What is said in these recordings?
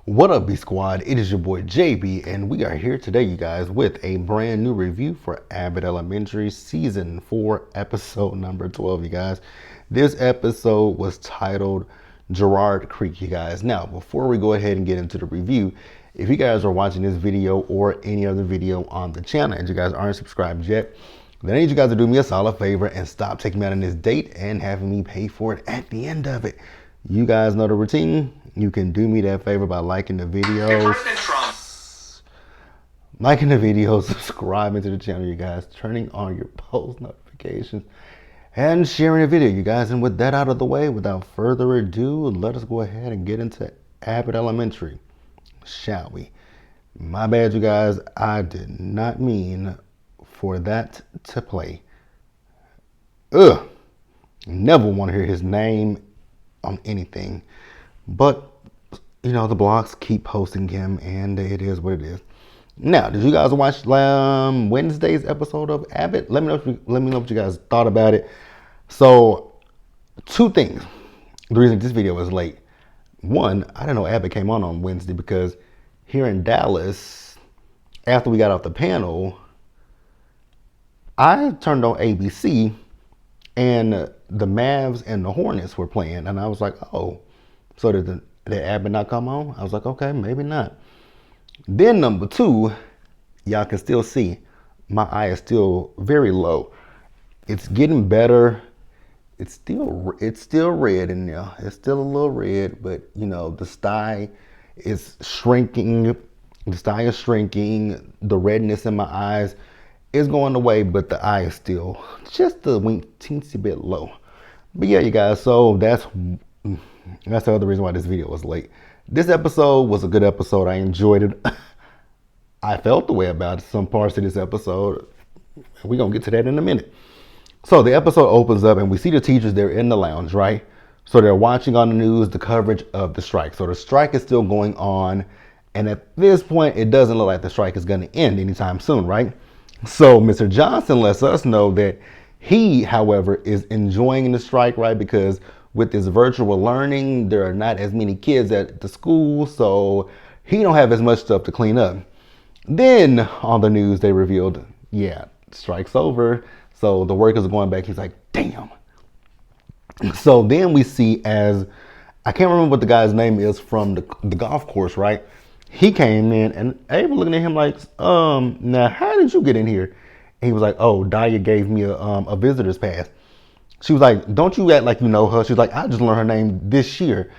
What up, B Squad? It is your boy JB, and we are here today, you guys, with a brand new review for Abbott Elementary Season 4, episode number 12, you guys. This episode was titled Girard Creek, you guys. Now, before we go ahead and get into the review, if you guys are watching this video or any other video on the channel and you guys aren't subscribed yet, then I need you guys to do me a solid favor and stop taking me out on this date and having me pay for it at the end of it. You guys know the routine. You can do me that favor by liking the videos, subscribing to the channel, you guys, turning on your post notifications, and sharing the video, you guys. And with that out of the way, without further ado, let us go ahead and get into Abbott Elementary, shall we? My bad, you guys. I did not mean for that to play. Ugh. Never want to hear his name on anything. But, you know, the blogs keep posting him, and it is what it is. Now, did you guys watch Wednesday's episode of Abbott? Let me know what you guys thought about it. So, two things. The reason this video was late. One, I didn't know Abbott came on Wednesday because here in Dallas, after we got off the panel, I turned on ABC, and the Mavs and the Hornets were playing, and I was like, oh. So did Abbott not come on? I was like, okay, maybe not. Then number two, y'all can still see my eye is still very low. It's getting better. It's still red in there. It's still a little red, but you know, the sty is shrinking. The sty is shrinking. The redness in my eyes is going away, but the eye is still just a teensy bit low. But yeah, you guys, so that's the other reason why this video was late. This episode was a good episode. I enjoyed it. I felt the way about some parts of this episode. We're going to get to that in a minute. So the episode opens up and we see the teachers. They're in the lounge, right? So they're watching on the news the coverage of the strike. So the strike is still going on. And at this point, it doesn't look like the strike is going to end anytime soon, right? So Mr. Johnson lets us know that he, however, is enjoying the strike, right? Because with this virtual learning, there are not as many kids at the school, so he don't have as much stuff to clean up. Then on the news, they revealed, yeah, strike's over. So the workers are going back. He's like, damn. So then we see I can't remember what the guy's name is from the golf course, right? He came in and Ava looking at him like, now how did you get in here? And he was like, oh, Daya gave me a visitor's pass. She was like, don't you act like you know her. She was like, I just learned her name this year.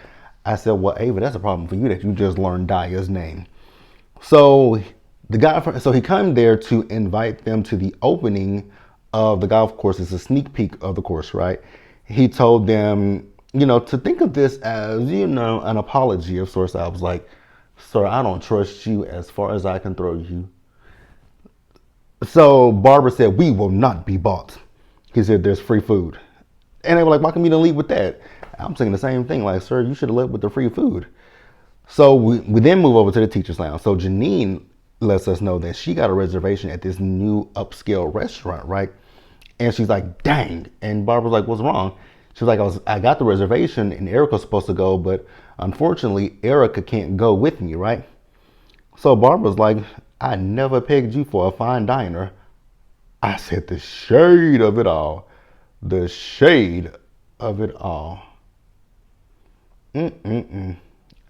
I said, well, Ava, that's a problem for you that you just learned Daya's name. So he came there to invite them to the opening of the golf course. It's a sneak peek of the course, right? He told them, you know, to think of this as, you know, an apology of sorts. I was like, sir, I don't trust you as far as I can throw you. So Barbara said, we will not be bought. He said, there's free food. And they were like, why come you didn't leave with that? I'm saying the same thing. Like, sir, you should have left with the free food. So we then move over to the teacher's lounge. So Janine lets us know that she got a reservation at this new upscale restaurant, right? And she's like, dang. And Barbara's like, what's wrong? She was like, I got the reservation and Erica's supposed to go, but unfortunately, Erica can't go with me, right? So Barbara's like, I never pegged you for a fine diner. I said, the shade of it all. The shade of it all. I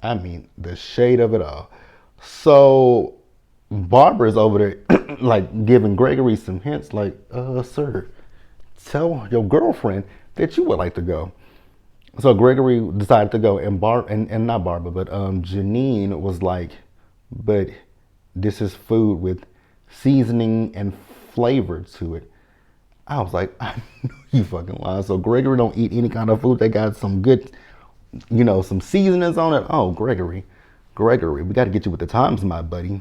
mean, the shade of it all. So Barbara's over there like giving Gregory some hints like, sir, tell your girlfriend that you would like to go. So Gregory decided to go, and not Barbara, but Janine was like, but this is food with seasoning and flavor to it. I was like, I know you fucking lying. So Gregory don't eat any kind of food that got some good, you know, some seasonings on it. Oh, Gregory, we got to get you with the times, my buddy.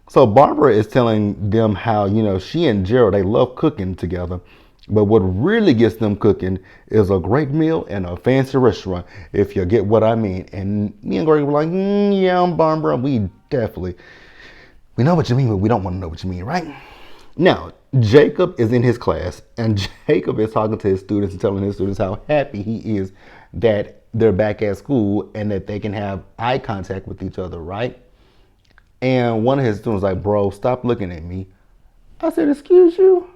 So Barbara is telling them how, you know, she and Gerald, they love cooking together. But what really gets them cooking is a great meal and a fancy restaurant, if you get what I mean. And me and Gregory were like, yeah, Barbara, we know what you mean, but we don't want to know what you mean, right? Now, Jacob is in his class, and Jacob is talking to his students and telling his students how happy he is that they're back at school and that they can have eye contact with each other, right? And one of his students was like, bro, stop looking at me. I said, excuse you?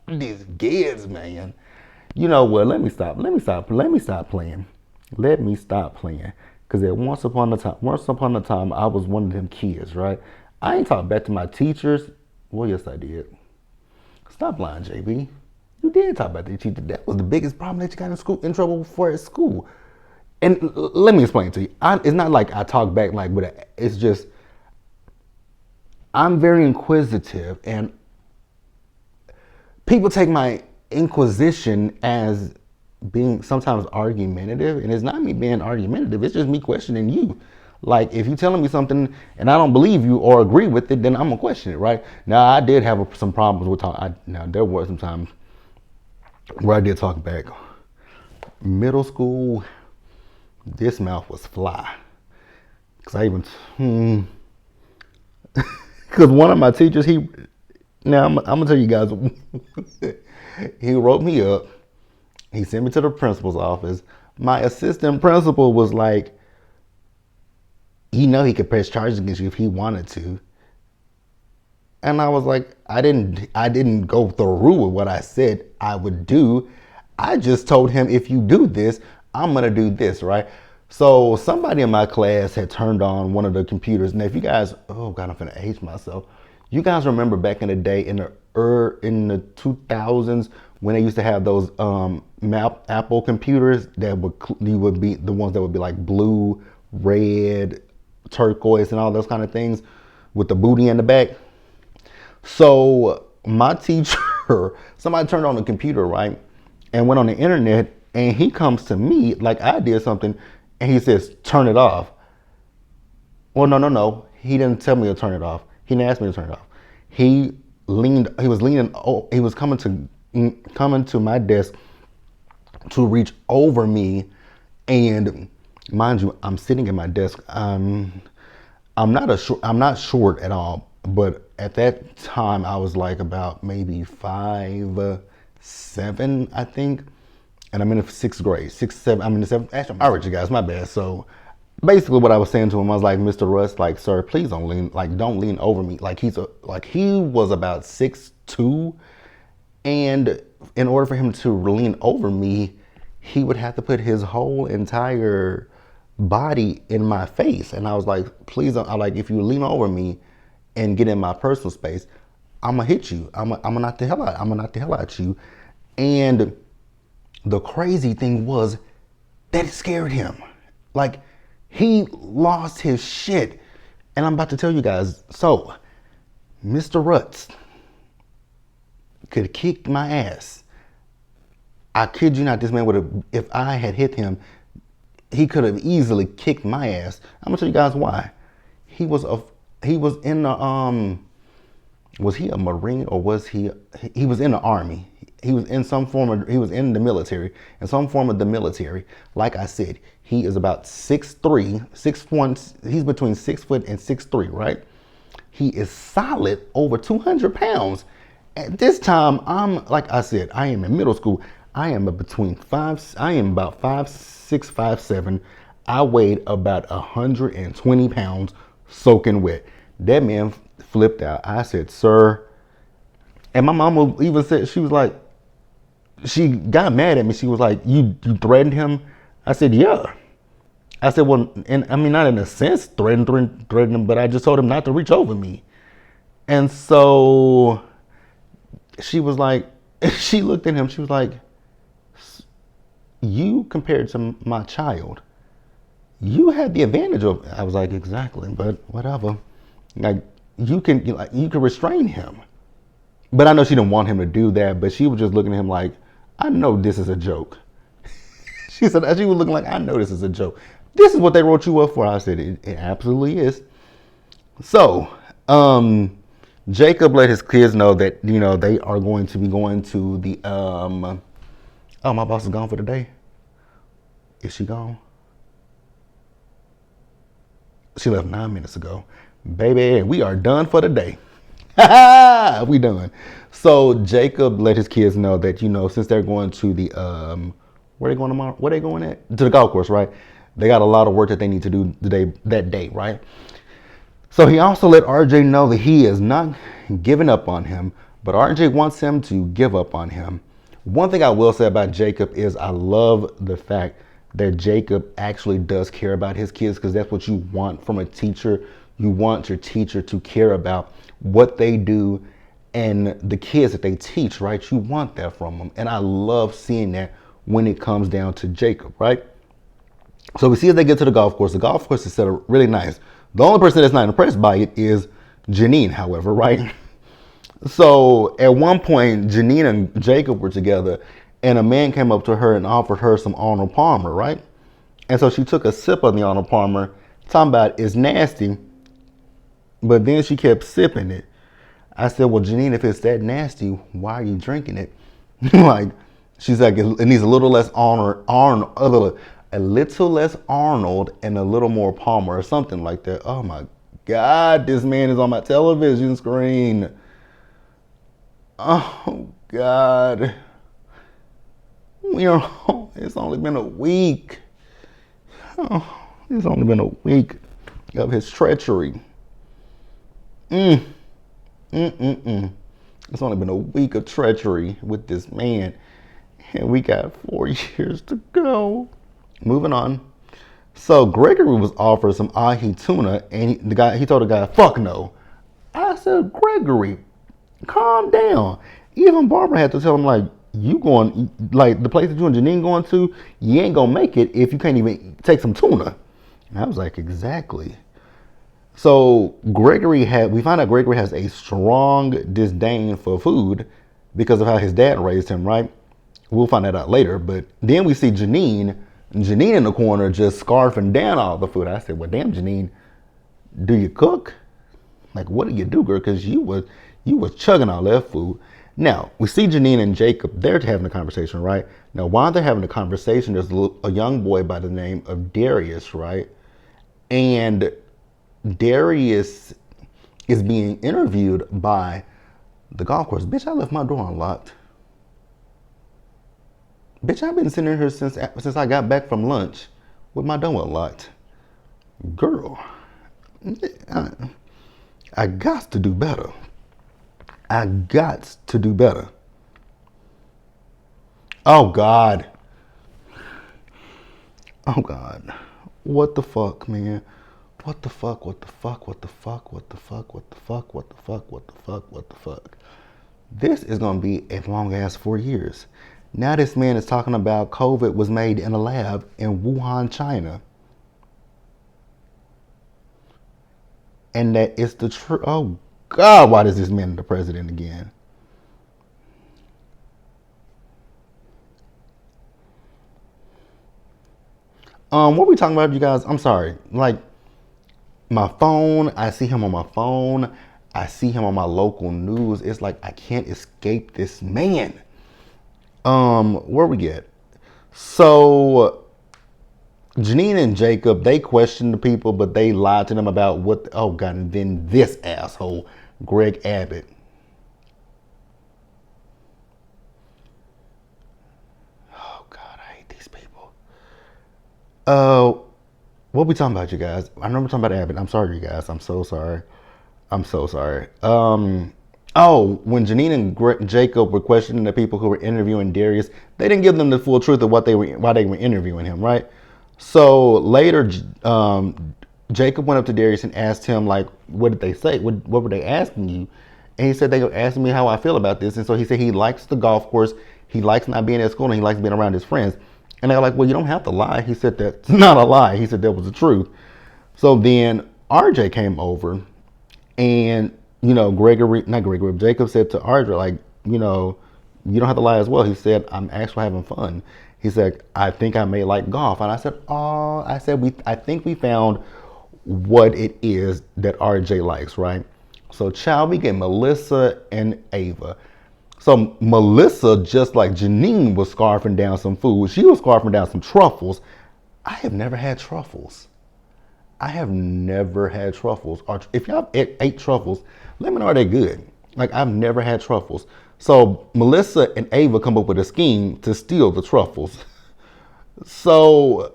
These kids, man. You know what? Let me stop playing. Because at once upon a time, I was one of them kids, right? I ain't talking back to my teachers. Well, yes, I did. Stop lying, JB. You did talk about the teacher. That was the biggest problem that you got in trouble for at school. And let me explain to you. It's not like I talk back like, but it's just I'm very inquisitive, and people take my inquisition as being sometimes argumentative, and it's not me being argumentative. It's just me questioning you. Like, if you're telling me something and I don't believe you or agree with it, then I'm gonna question it, right? Now, I did have some problems with talk. Now, there were some times where I did talk back. Middle school, this mouth was fly. Cause I even, cause one of my teachers, now I'm gonna tell you guys, he wrote me up. He sent me to the principal's office. My assistant principal was like, he could press charges against you if he wanted to. And I was like, I didn't go through with what I said I would do. I just told him, if you do this, I'm gonna do this, right? So somebody in my class had turned on one of the computers. Now, if you guys, oh God, I'm finna age myself. You guys remember back in the day in the 2000s when they used to have those Apple computers that would be the ones that would be like blue, red, turquoise, and all those kind of things with the booty in the back. So my teacher, somebody turned on the computer, right, and went on the internet, and he comes to me like I did something, and he says, turn it off. Well, no. He didn't tell me to turn it off. He didn't ask me to turn it off. He was coming to my desk to reach over me, and mind you, I'm sitting at my desk. I'm not short at all, but at that time I was like about maybe 5'7", I think. And I'm in the 6th grade, 6, 7, I'm in the 7th. Actually, all right, you guys, my bad. So basically what I was saying to him, I was like, Mr. Russ, like, sir, please don't lean over me. Like he was about 6'2", and in order for him to lean over me, he would have to put his whole entire body in my face. And I was like, please don't, if you lean over me and get in my personal space, I'm gonna hit you. I'm gonna knock the hell out you. And the crazy thing was that it scared him. Like, he lost his shit. And I'm about to tell you guys, so Mr. Rutz could have kicked my ass. I kid you not, this man would have, if I had hit him, he could have easily kicked my ass. I'm gonna tell you guys why. He was in the was he a Marine or was he was in the Army. He was in the military, in some form of the military. Like I said, he is about 6'3", 6'1", he's between 6 foot and 6'3", right? He is solid over 200 pounds. At this time, like I said, I am in middle school. I am about 5'6", 5'7". I weighed about 120 pounds soaking wet. That man flipped out. I said, sir. And my mama even said, she was like, she got mad at me. She was like, you threatened him? I said, yeah. I said, well, and I mean, not in a sense threatened him, but I just told him not to reach over me. And so she was like, she looked at him, she was like, you compared to my child, you had the advantage of, I was like, exactly, but whatever. Like, you can restrain him. But I know she didn't want him to do that, but she was just looking at him like, I know this is a joke. She said, she was looking like, I know this is a joke. This is what they wrote you up for. I said, it absolutely is. So, Jacob let his kids know that, they are going to be going to the, oh, my boss is gone for the day. Is she gone? She left 9 minutes ago. Baby, we are done for the day. We done. So Jacob let his kids know that, since they're going to the Where they going tomorrow? Where they going at? To the golf course, right? They got a lot of work that they need to do that day, right? So he also let RJ know that he is not giving up on him, but RJ wants him to give up on him. One thing I will say about Jacob is I love the fact that Jacob actually does care about his kids, because that's what you want from a teacher. You want your teacher to care about what they do and the kids that they teach, right? You want that from them. And I love seeing that when it comes down to Jacob, right? So we see as they get to the golf course. The golf course is set up really nice. The only person that's not impressed by it is Janine, however, right? So at one point, Janine and Jacob were together, and a man came up to her and offered her some Arnold Palmer, right? And so she took a sip of the Arnold Palmer, talking about it's nasty, but then she kept sipping it. I said, well, Janine, if it's that nasty, why are you drinking it? Like, she's like, it needs a little less a little less Arnold and a little more Palmer or something like that. Oh my God, this man is on my television screen. Oh God. It's only been a week. Oh, it's only been a week of his treachery. It's only been a week of treachery with this man, and we got 4 years to go. Moving on. So Gregory was offered some ahi tuna, and he told the guy, "Fuck no." I said, Gregory, calm down. Even Barbara had to tell him, like, you going, like, the place that you and Janine going to, you ain't gonna make it if you can't even take some tuna. And I was like, exactly. So we find out Gregory has a strong disdain for food because of how his dad raised him, right? We'll find that out later. But then we see Janine in the corner just scarfing down all the food. I said, well, damn, Janine, do you cook? Like, what do you do, girl? Because you was chugging all that food. Now, we see Janine and Jacob, they're having a conversation, right? Now, while they're having a conversation, there's a young boy by the name of Darius, right? And Darius is being interviewed by the golf course. Bitch, I left my door unlocked. Bitch, I've been sitting here since I got back from lunch with my door unlocked. Girl, I got to do better. I got to do better. Oh God. Oh God. What the fuck, man? What the fuck? What the fuck? What the fuck? What the fuck? What the fuck? What the fuck? What the fuck? What the fuck? This is gonna be a long ass 4 years. Now this man is talking about COVID was made in a lab in Wuhan, China. And that it's the truth. Oh God, why is this man the president again? What we talking about, you guys? I'm sorry. Like, my phone, I see him on my phone. I see him on my local news. It's like I can't escape this man. Where we get? So Janine and Jacob, they questioned the people, but they lied to them about what. Oh God! And then this asshole, Greg Abbott. Oh God, I hate these people. What we talking about, you guys? I remember talking about Abbott. I'm sorry, you guys. I'm so sorry. I'm so sorry. When Janine and Jacob were questioning the people who were interviewing Darius, they didn't give them the full truth of why they were interviewing him, right? So later, Jacob went up to Darius and asked him, like, what did they say? What were they asking you? And he said, they were asking me how I feel about this. And so he said he likes the golf course, he likes not being at school, and he likes being around his friends. And they were like, well, you don't have to lie. He said, that's not a lie. He said that was the truth. So then RJ came over, and Jacob said to RJ, like, you don't have to lie as well. He said, I'm actually having fun. He said, I think I may like golf. And I said, I think we found what it is that RJ likes, right? So we get Melissa and Ava. So Melissa, just like Janine, was scarfing down some food. She was scarfing down some truffles. I have never had truffles. Or if y'all ate truffles, let me know, are they good? Like, I've never had truffles. So Melissa and Ava come up with a scheme to steal the truffles. So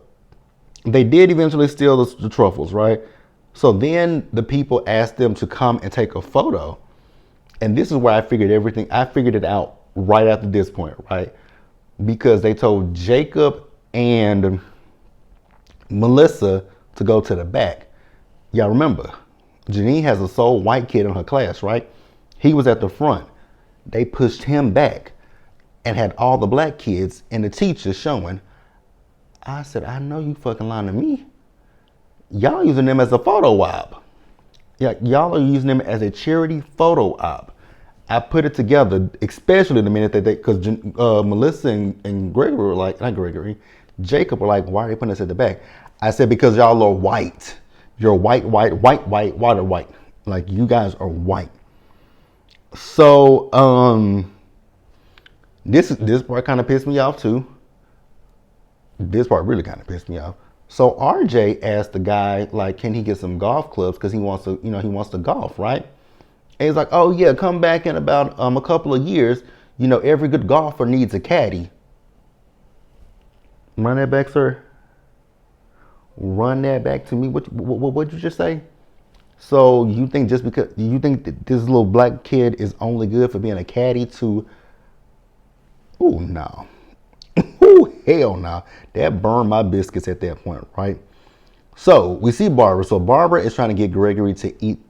they did eventually steal the truffles, right? So then the people asked them to come and take a photo. And this is where I figured everything, I figured it out right after this point, right? Because they told Jacob and Melissa to go to the back. Y'all remember, Janine has a sole white kid in her class, right? He was at the front. They pushed him back and had all the black kids and the teachers showing. I said, I know you fucking lying to me. Y'all using them as a photo op. Yeah, y'all are using them as a charity photo op. I put it together, especially the minute that because Melissa and Gregory were like, not Gregory, Jacob were like, why are they putting us at the back? I said, because y'all are white. You're white, water white. Like, you guys are white. So, this part kind of pissed me off too. This part really kind of pissed me off. So RJ asked the guy, like, can he get some golf clubs? Because he wants to, he wants to golf, right? And he's like, oh yeah, come back in about a couple of years. Every good golfer needs a caddy. Run that back, sir. Run that back to me. What'd you just say? So you think just because you think that this little black kid is only good for being a caddy to? Oh no. Oh hell no. That burned my biscuits at that point, right? So we see Barbara. So Barbara is trying to get Gregory to eat,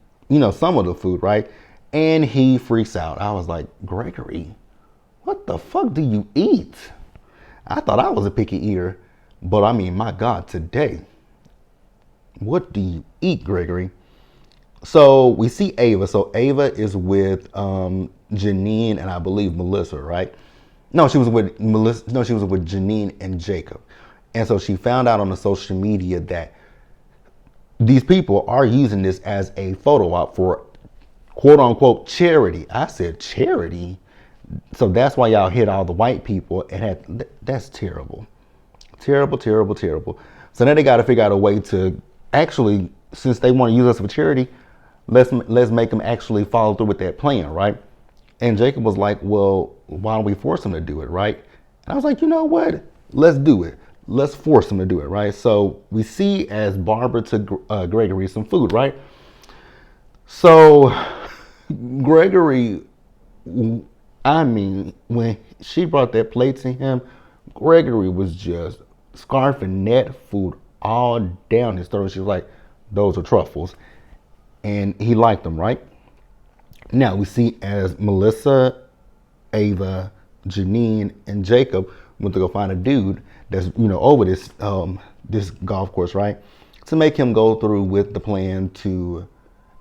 some of the food, right? And he freaks out. I was like, Gregory, what the fuck do you eat? I thought I was a picky eater, but I mean, my God, today, what do you eat, Gregory? So we see Ava. So Ava is with Janine and I believe Melissa, right? No, she was with Melissa. No, she was with Janine and Jacob. And so she found out on the social media that these people are using this as a photo op for quote unquote charity. I said charity. So that's why y'all hit all the white people and that's terrible. Terrible, terrible, terrible. So now they got to figure out a way to actually, since they want to use us for charity, let's make them actually follow through with that plan, right? And Jacob was like, well, why don't we force him to do it, right? And I was like, you know what? Let's do it. Let's force him to do it, right? So we see as Barbara took Gregory some food, right? So Gregory, I mean, when she brought that plate to him, Gregory was just scarfing that food all down his throat. She was like, those are truffles. And he liked them, right? Now we see as Melissa, Ava, Janine, and Jacob went to go find a dude that's, over this this golf course, right? To make him go through with the plan to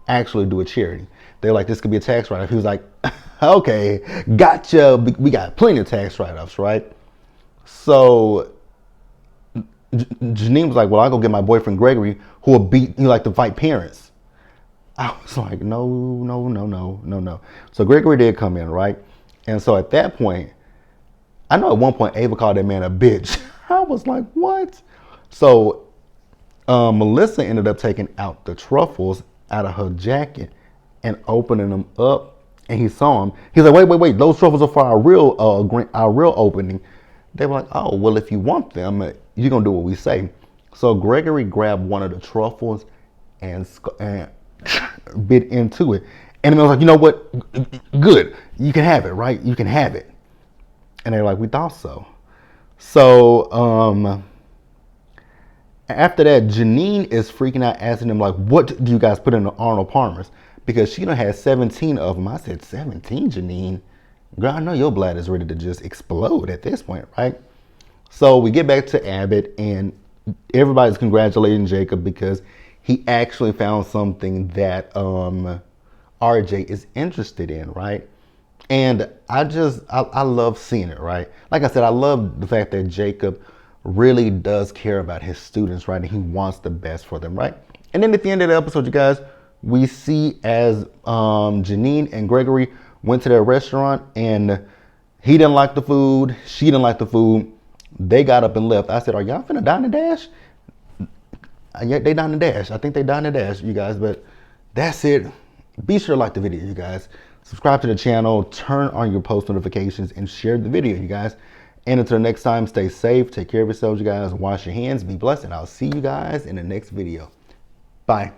actually do a charity. They're like, this could be a tax write-off. He was like, okay, gotcha. We got plenty of tax write-offs, right? So Janine was like, well, I'll go get my boyfriend Gregory, who will beat you like to fight parents. I was like, no. So Gregory did come in, right? And so at that point, I know at one point Ava called that man a bitch. I was like, what? So Melissa ended up taking out the truffles out of her jacket and opening them up. And he saw them. He's like, wait, those truffles are for our real opening. They were like, oh, well, if you want them, you're going to do what we say. So Gregory grabbed one of the truffles and bit into it. And I was like, you know what? Good. You can have it, right? You can have it. And they're like, we thought so. So after that, Janine is freaking out, asking them, like, what do you guys put in the Arnold Palmer's? Because she done had 17 of them. I said, 17, Janine? Girl, I know your bladder is ready to just explode at this point, right? So we get back to Abbott, and everybody's congratulating Jacob because he actually found something that RJ is interested in, right? And I love seeing it, right? Like I said, I love the fact that Jacob really does care about his students, right? And he wants the best for them, right? And then at the end of the episode, you guys, we see as Janine and Gregory went to their restaurant and he didn't like the food. She didn't like the food. They got up and left. I said, are y'all finna dine and dash? Yeah, they dine and dash. I think they dine and dash, you guys, but that's it. Be sure to like the video, you guys. Subscribe to the channel, turn on your post notifications, and share the video, you guys. And until next time, stay safe. Take care of yourselves, you guys. Wash your hands. Be blessed. And I'll see you guys in the next video. Bye.